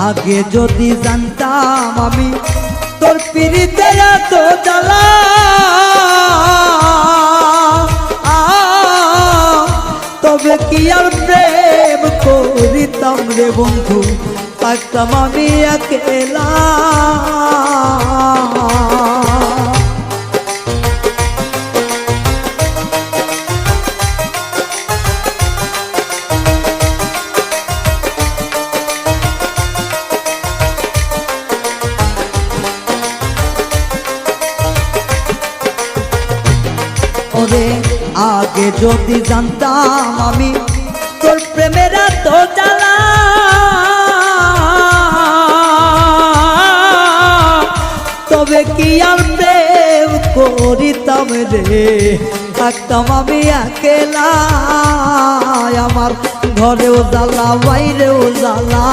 আগে যদি জানতাম আমি তোর পিরিতে এত জ্বালা, তবে কি আর প্রেম করিতাম রে বন্ধু, থাকতাম আমি একেলা। ওরে আগে যদি জানতাম আমি তোর প্রেমের এত জ্বালা, তবে কি আর প্রেম করিতাম রে, থাকতাম আমি একেলা। আমার ঘরেও জ্বালা বাইরেও জ্বালা,